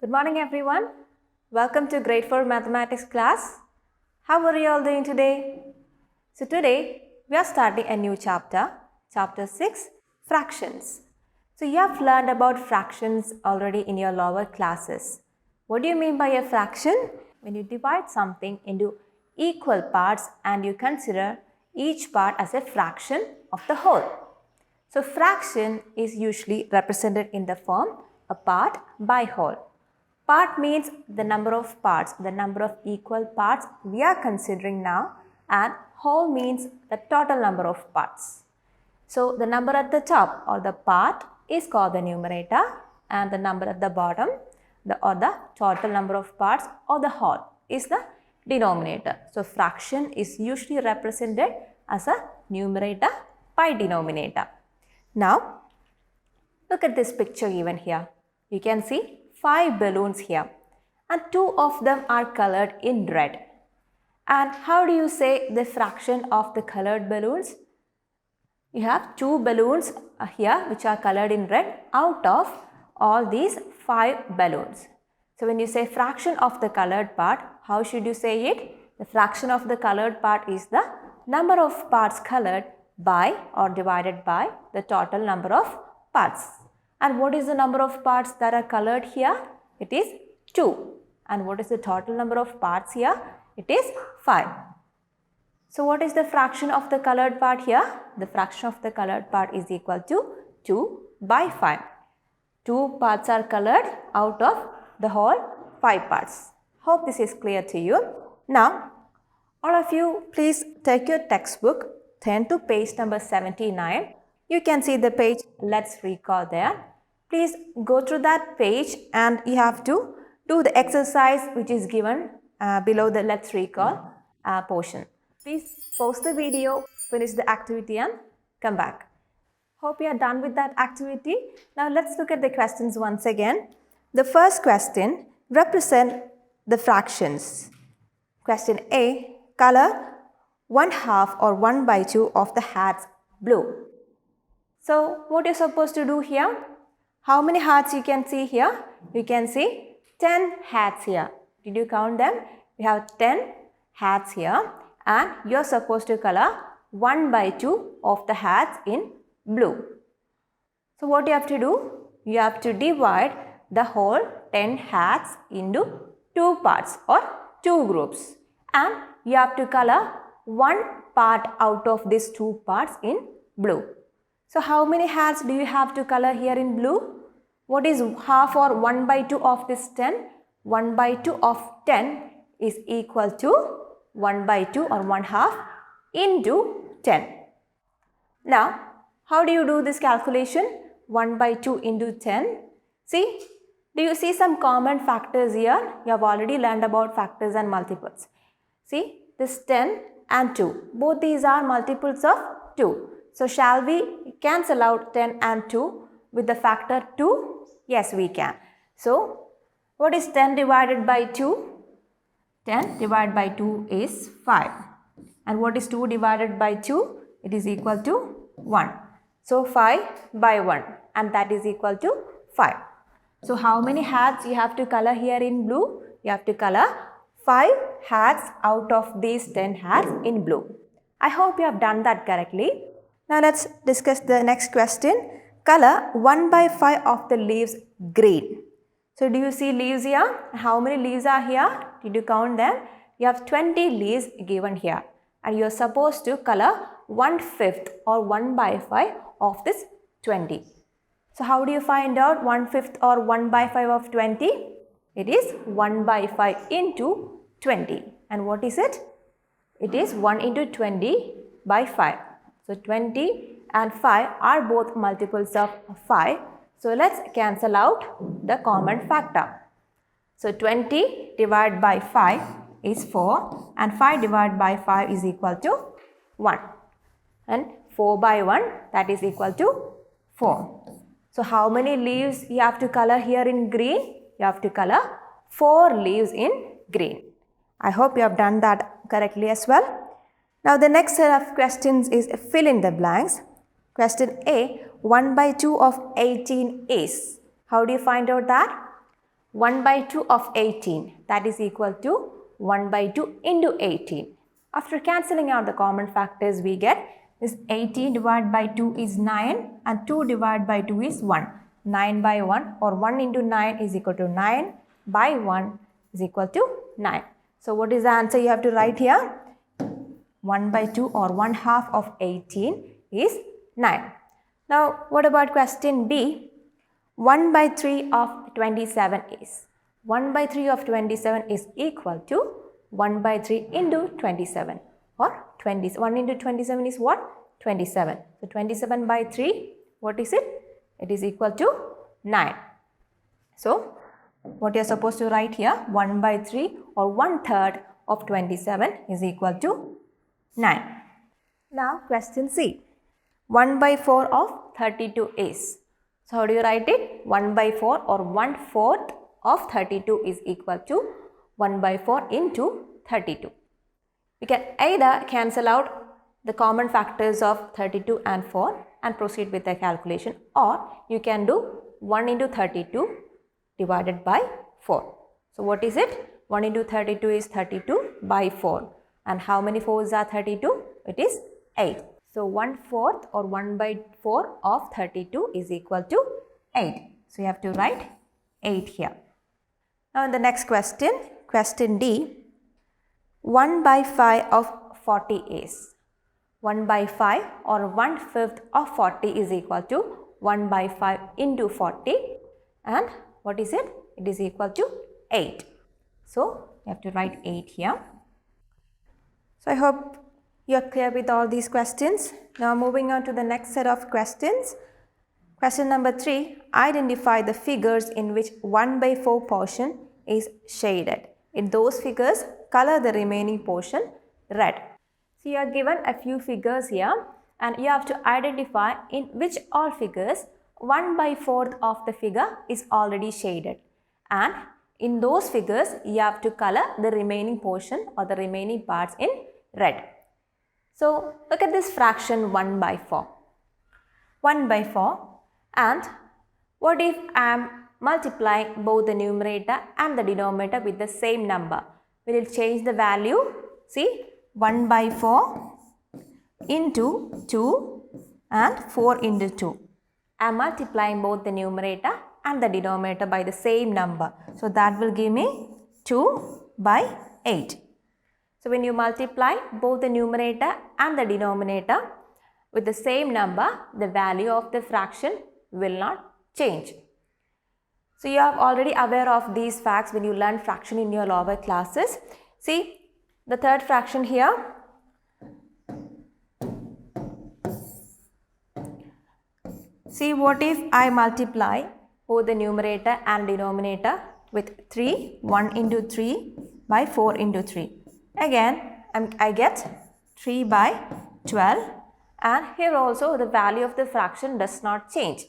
Good morning everyone. Welcome to grade 4 mathematics class. How are you all doing today? So today we are starting a new chapter, chapter 6, fractions. So you have learned about fractions already in your lower classes. What do you mean by a fraction? When you divide something into equal parts and you consider each part as a fraction of the whole. So fraction is usually represented in the form a part by whole. Part means the number of parts, the number of equal parts we are considering now, and whole means the total number of parts. So the number at the top or the part is called the numerator, and the number at the bottom or the total number of parts or the whole is the denominator. So fraction is usually represented as a numerator by denominator. Now look at this picture given here. You can see 5 balloons here and 2 of them are colored in red. And how do you say the fraction of the colored balloons? You have 2 balloons here which are colored in red out of all these 5 balloons. So when you say fraction of the colored part, how should you say it? The fraction of the colored part is the number of parts colored by or divided by the total number of parts. And what is the number of parts that are colored here? It is 2. And what is the total number of parts here? It is 5. So what is the fraction of the colored part here? The fraction of the colored part is equal to 2 by 5. 2 parts are colored out of the whole 5 parts. Hope this is clear to you. Now, all of you please take your textbook, turn to page number 79. You can see the page Let's Recall there. Please go through that page and you have to do the exercise which is given below the Let's Recall portion. Please pause the video, finish the activity and come back. Hope you are done with that activity. Now let's look at the questions once again. The first question, represent the fractions. Question A, color 1/2 or 1/2 of the hats blue. So what you're supposed to do here? How many hats you can see here? You can see 10 hats here. Did you count them? We have 10 hats here and you're supposed to color 1/2 of the hats in blue. So what you have to do? You have to divide the whole 10 hats into 2 parts or 2 groups, and you have to color one part out of these 2 parts in blue. So how many hats do you have to color here in blue? What is half or 1/2 of this 10? 1/2 of 10 is equal to 1/2 or 1/2 into 10. Now, how do you do this calculation? 1/2 into 10. See, do you see some common factors here? You have already learned about factors and multiples. See, this 10 and 2. Both these are multiples of 2. So shall we cancel out 10 and 2 with the factor 2? Yes, we can. So what is 10 divided by 2? 10 divided by 2 is 5. And what is 2 divided by 2? It is equal to 1. So 5 by 1, and that is equal to 5. So how many hats you have to color here in blue? You have to color 5 hats out of these 10 hats in blue. I hope you have done that correctly. Now let's discuss the next question. Color 1/5 of the leaves green. So do you see leaves here? How many leaves are here? Did you count them? You have 20 leaves given here. And you are supposed to color 1/5 or 1/5 of this 20. So how do you find out 1/5 or 1/5 of 20? It is 1/5 into 20. And what is it? It is 1 into 20 by 5. So 20 and 5 are both multiples of 5. So let's cancel out the common factor. So 20 divided by 5 is 4 and 5 divided by 5 is equal to 1. And 4 by 1, that is equal to 4. So how many leaves you have to color here in green? You have to color 4 leaves in green. I hope you have done that correctly as well. Now the next set of questions is fill in the blanks. Question A, 1/2 of 18 is. How do you find out that? 1 by 2 of 18, that is equal to 1 by 2 into 18. After cancelling out the common factors, we get this 18 divided by 2 is 9 and 2 divided by 2 is 1. 9 by 1 or 1 into 9 is equal to 9 by 1 is equal to 9. So what is the answer you have to write here? 1 by 2 or 1 half of 18 is 9. Now what about question B? 1 by 3 of 27 is? 1 by 3 of 27 is equal to 1 by 3 into 27 or 20. 1 into 27 is what? 27. So 27 by 3, what is it? It is equal to 9. So what you are supposed to write here? 1 by 3 or 1/3 of 27 is equal to 9. Now question C. 1 by 4 of 32 is? So how do you write it? 1 by 4 or 1/4 of 32 is equal to 1 by 4 into 32. We can either cancel out the common factors of 32 and 4 and proceed with the calculation, or you can do 1 into 32 divided by 4. So what is it? 1 into 32 is 32 by 4. And how many 4s are 32? It is 8. So 1/4 or 1 by 4 of 32 is equal to 8. So you have to write 8 here. Now in the next question, question D, 1 by 5 of 40 is? 1 by 5 or 1/5 of 40 is equal to 1 by 5 into 40, and what is it? It is equal to 8. So you have to write 8 here. So I hope you are clear with all these questions. Now moving on to the next set of questions. Question number 3, identify the figures in which 1 by 4 portion is shaded. In those figures, color the remaining portion red. So you are given a few figures here and you have to identify in which all figures 1 by 4 of the figure is already shaded, and in those figures you have to color the remaining portion or the remaining parts in red. So look at this fraction 1 by 4. 1 by 4, and what if I am multiplying both the numerator and the denominator with the same number? Will it change the value? See, 1 by 4 into 2 and 4 into 2. I am multiplying both the numerator and the denominator by the same number. So that will give me 2 by 8. So when you multiply both the numerator and the denominator with the same number, the value of the fraction will not change. So you are already aware of these facts when you learn fraction in your lower classes. See the third fraction here. See, what if I multiply both the numerator and denominator with 3, 1 into 3 by 4 into 3. Again, I get 3 by 12, and here also the value of the fraction does not change.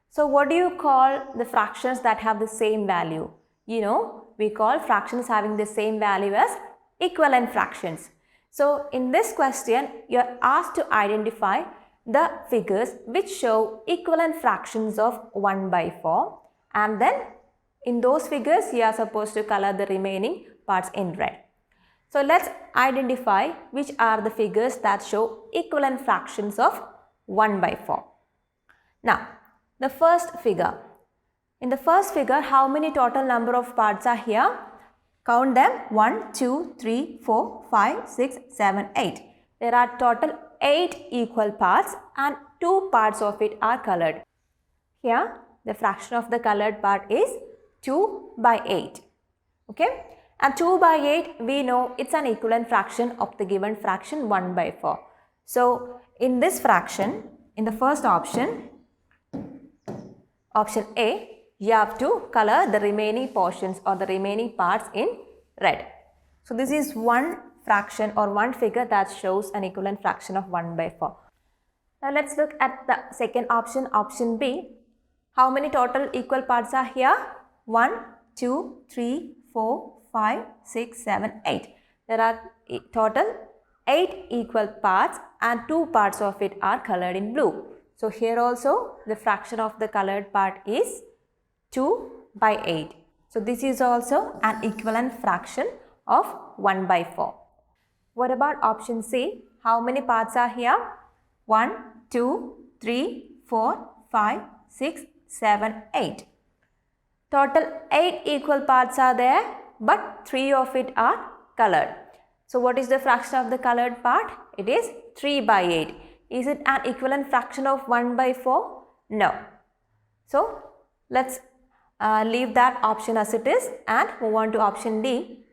So what do you call the fractions that have the same value? You know, we call fractions having the same value as equivalent fractions. So in this question, you are asked to identify the figures which show equivalent fractions of 1 by 4, and then in those figures you are supposed to color the remaining parts in red. So let's identify which are the figures that show equivalent fractions of 1 by 4. Now the first figure. In the first figure, how many total number of parts are here? Count them. 1, 2, 3, 4, 5, 6, 7, 8. There are total 8 equal parts and 2 parts of it are colored. Here the fraction of the colored part is 2 by 8. Okay, and 2 by 8 we know it's an equivalent fraction of the given fraction 1 by 4. So in this fraction, in the first option, option A, you have to color the remaining portions or the remaining parts in red. So this is one fraction or one figure that shows an equivalent fraction of 1 by 4. Now let's look at the second option, option B. How many total equal parts are here? 1, 2, 3, 4, 5, 6, 7, 8. There are total 8 equal parts and 2 parts of it are colored in blue. So here also the fraction of the colored part is 2 by 8. So this is also an equivalent fraction of 1 by 4. What about option C? How many parts are here? 1, 2, 3, 4, 5, 6, 7, 8. Total 8 equal parts are there, but 3 of it are colored. So what is the fraction of the colored part? It is 3 by 8. Is it an equivalent fraction of 1 by 4? No. So let's leave that option as it is and move on to option D.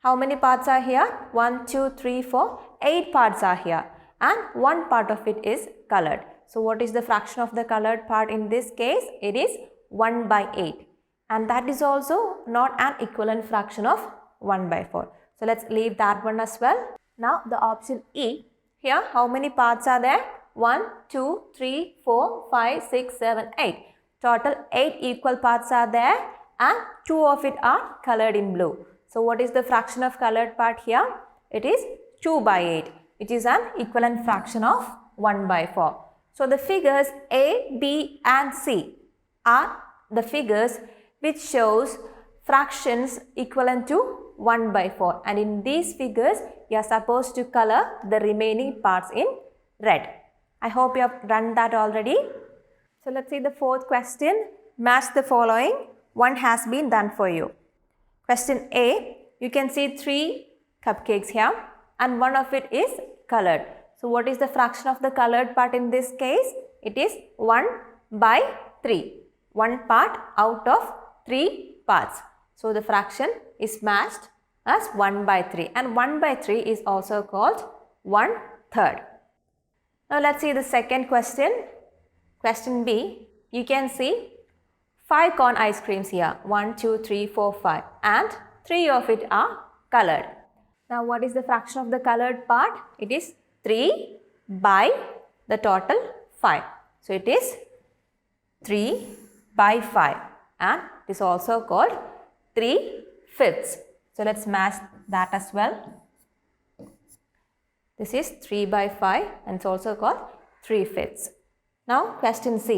How many parts are here? 1, 2, 3, 4. 8 parts are here and 1 part of it is colored. So what is the fraction of the colored part in this case? It is 1 by 8. And that is also not an equivalent fraction of 1 by 4. So let's leave that one as well. Now the option E. Here how many parts are there? 1, 2, 3, 4, 5, 6, 7, 8. Total 8 equal parts are there and 2 of it are colored in blue. So what is the fraction of colored part here? It is 2 by 8. It is an equivalent fraction of 1 by 4. So the figures A, B and C are the figures which shows fractions equivalent to 1 by 4. And in these figures, you are supposed to color the remaining parts in red. I hope you have done that already. So let's see the fourth question. Match the following. One has been done for you. Question A, you can see 3 cupcakes here and one of it is colored. So what is the fraction of the colored part in this case? It is 1 by 3. 1 part out of 3 parts. So the fraction is matched as 1 by 3 and 1 by 3 is also called 1/3. Now let's see the second question. Question B, you can see 5 cone ice creams here. 1, 2, 3, 4, 5 and 3 of it are colored. Now what is the fraction of the colored part? It is 3 by the total 5. So it is 3 by 5 and it is also called 3/5. So let's match that as well. This is 3 by 5 and it's also called 3/5. Now question C.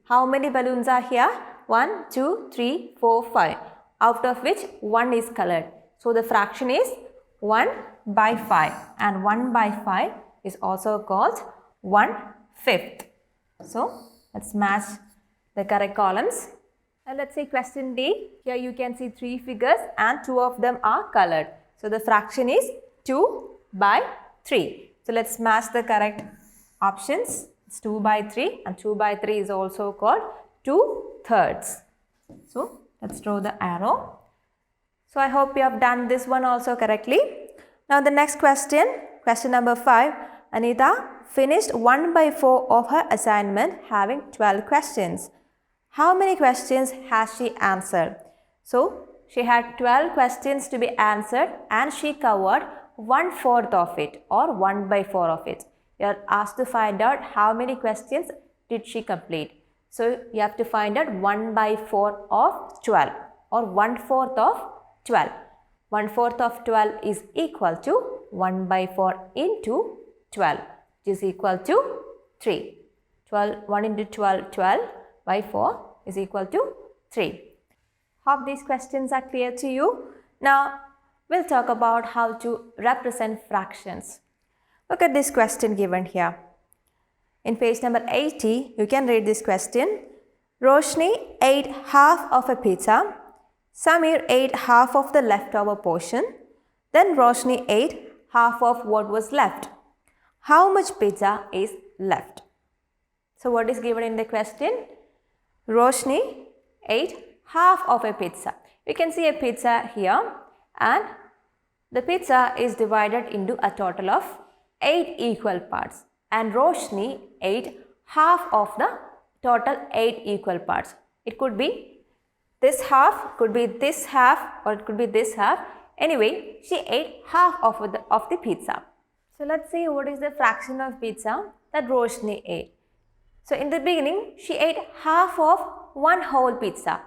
How many balloons are here? 1, 2, 3, 4, 5. Out of which 1 is colored. So the fraction is 1 by 5 and 1 by 5 is also called 1/5. So let's match the correct columns. And let's see question D. Here you can see 3 figures and 2 of them are colored. So the fraction is 2 by 3. So let's match the correct options. It's 2 by 3 and 2 by 3 is also called 2/3. So let's draw the arrow. So I hope you have done this one also correctly. Now the next question, question number 5. Anita finished 1 by 4 of her assignment having 12 questions. How many questions has she answered? So she had 12 questions to be answered and she covered 1/4 of it or 1 by 4 of it. You are asked to find out how many questions did she complete. So you have to find out 1 by 4 of 12 or 1/4 of 12. 1/4 of 12 is equal to 1 by 4 into 12, which is equal to 3. 1 into 12, 12 by 4 is equal to 3. Hope these questions are clear to you. Now we'll talk about how to represent fractions. Look at this question given here. In page number 80, you can read this question. Roshni ate half of a pizza. Samir ate half of the leftover portion. Then Roshni ate half of what was left. How much pizza is left? So what is given in the question? Roshni ate half of a pizza. You can see a pizza here and the pizza is divided into a total of 8 equal parts and Roshni ate half of the total 8 equal parts. It could be this half, could be this half or it could be this half. Anyway, she ate half of the pizza. So let's see what is the fraction of pizza that Roshni ate. So in the beginning, she ate half of one whole pizza.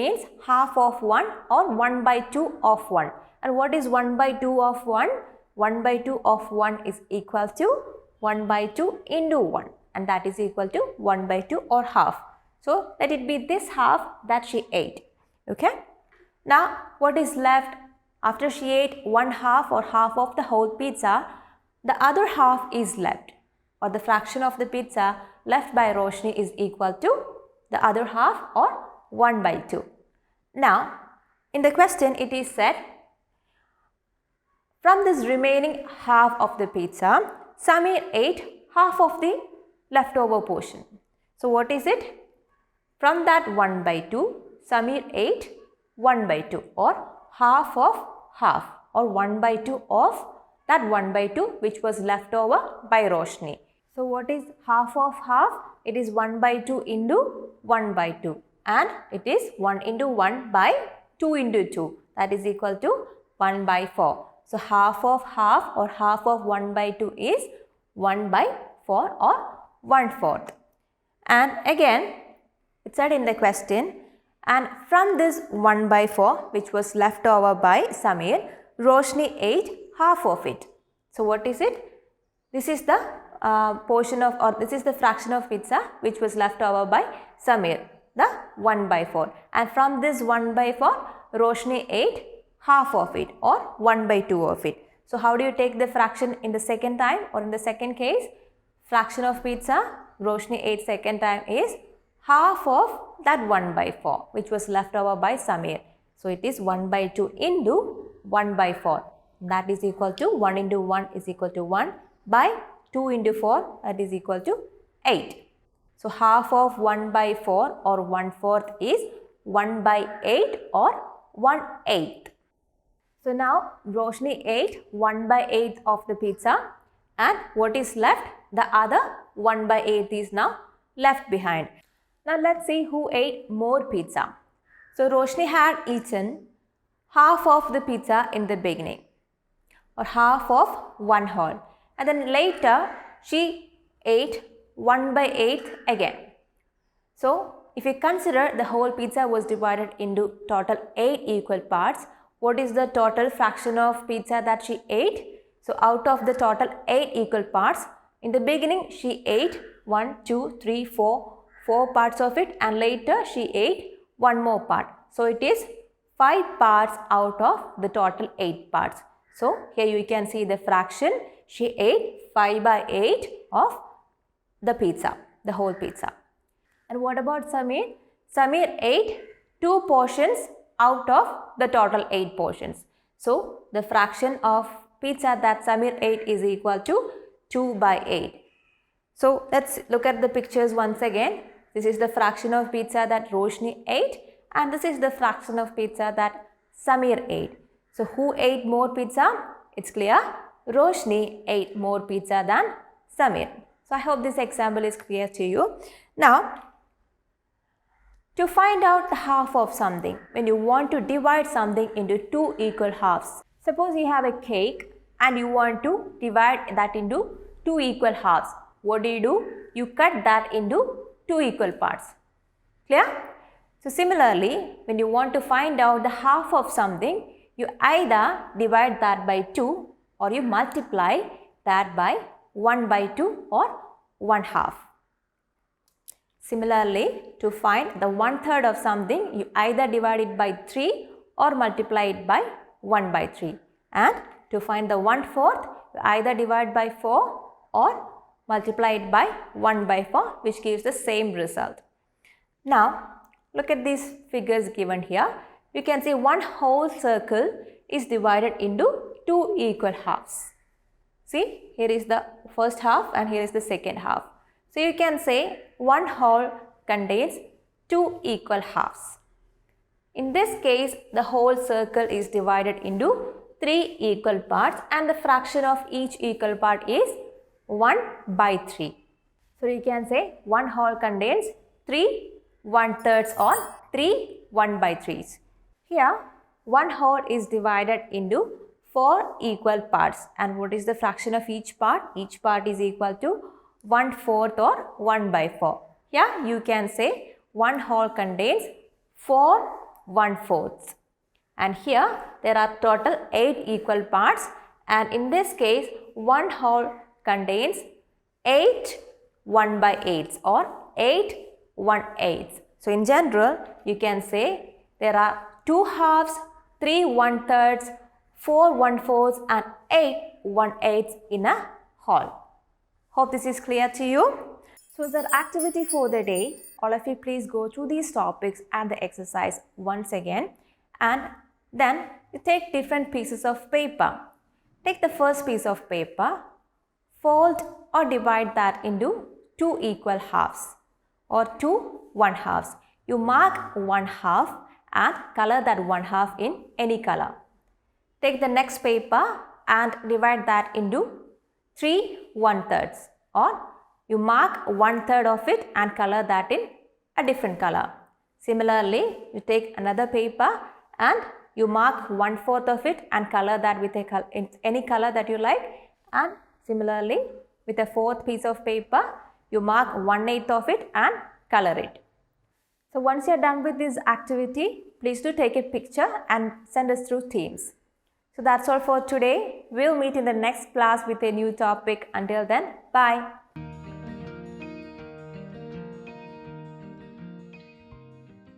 Means half of 1 or 1 by 2 of 1. And what is 1 by 2 of 1? 1 by 2 of 1 is equal to 1 by 2 into 1. And that is equal to 1 by 2 or half. So let it be this half that she ate. Okay. Now what is left? After she ate one half or half of the whole pizza, the other half is left, or the fraction of the pizza left by Roshni is equal to the other half, or 1/2. Now in the question it is said, from this remaining half of the pizza, Samir ate half of the leftover portion. So what is it? From that 1/2, Samir ate 1/2, or half of half, or 1/2 of that 1/2 which was left over by Roshni. So what is half of half? It is 1/2 into 1/2, and it is 1 into 1 by 2 into 2, that is equal to 1/4. So half of half, or half of 1/2 is 1/4, or 1/4. And again it said in the question, and from this 1/4 which was left over by Samir, Roshni ate half of it. So what is it? This is the portion of, or this is the fraction of pizza which was left over by Samir, the 1/4. And from this 1/4, Roshni ate half of it, or 1/2 of it. So how do you take the fraction in the second time, or in the second case? Fraction of pizza Roshni ate second time is half of that 1/4 which was left over by Samir. So it is 1/2 into 1/4, that is equal to 1 into 1 is equal to 1 by 2 into 4, that is equal to 8. So half of 1/4 or 1/4 is 1/8 or 1/8. So now Roshni ate 1/8 of the pizza, and what is left? The other 1/8 is now left behind. Now let's see who ate more pizza. So Roshni had eaten half of the pizza in the beginning, or half of one whole, and then later she ate 1/8 again. So if you consider the whole pizza was divided into total 8 equal parts, what is the total fraction of pizza that she ate? So out of the total 8 equal parts, in the beginning she ate 1, 2, 3, 4 parts of it, and later she ate one more part. So it is 5 parts out of the total 8 parts. So here you can see the fraction. She ate 5/8 of the pizza, the whole pizza. And what about Samir? Samir ate 2 portions out of the total 8 portions. So the fraction of pizza that Samir ate is equal to 2/8. So let's look at the pictures once again. This is the fraction of pizza that Roshni ate, and this is the fraction of pizza that Samir ate. So who ate more pizza? It's clear. Roshni ate more pizza than Samir. So I hope this example is clear to you. Now, to find out the half of something, when you want to divide something into 2 equal halves. Suppose you have a cake and you want to divide that into 2 equal halves. What do? You cut that into 2 equal parts. Clear? So similarly, when you want to find out the half of something, you either divide that by 2, or you multiply that by 1/2 or 1/2. Similarly, to find the 1/3 of something, you either divide it by 3 or multiply it by 1/3. And to find the 1/4, you either divide by 4 or multiply it by 1/4, which gives the same result. Now, look at these figures given here. You can see one whole circle is divided into 2 equal halves. See, here is the first half and here is the second half. So you can say one whole contains 2 equal halves. In this case, the whole circle is divided into 3 equal parts, and the fraction of each equal part is 1/3. So you can say one whole contains 3 1/3 or 3 1/3s. Here, one whole is divided into 4 equal parts, and what is the fraction of each part? Each part is equal to 1/4 or 1/4. Here you can say one whole contains 4 1/4s, and here there are total 8 equal parts, and in this case one whole contains 8 1/8s or 8 1/8s. So in general you can say there are 2 halves, 3 1/3, 4 1/4 and 8 1/8 in a whole. Hope this is clear to you. So as our activity for the day, all of you please go through these topics and the exercise once again, and then you take different pieces of paper. Take the first piece of paper, fold or divide that into 2 equal halves or 2 1/2s. You mark 1/2 and color that 1/2 in any color. Take the next paper and divide that into 3 1/3s, or you mark 1/3 of it and color that in a different color. Similarly, you take another paper and you mark 1/4 of it and color that with any color that you like, and similarly with a fourth piece of paper you mark 1/8 of it and color it. So once you are done with this activity, please do take a picture and send us through Teams. So that's all for today. We'll meet in the next class with a new topic. Until then, bye.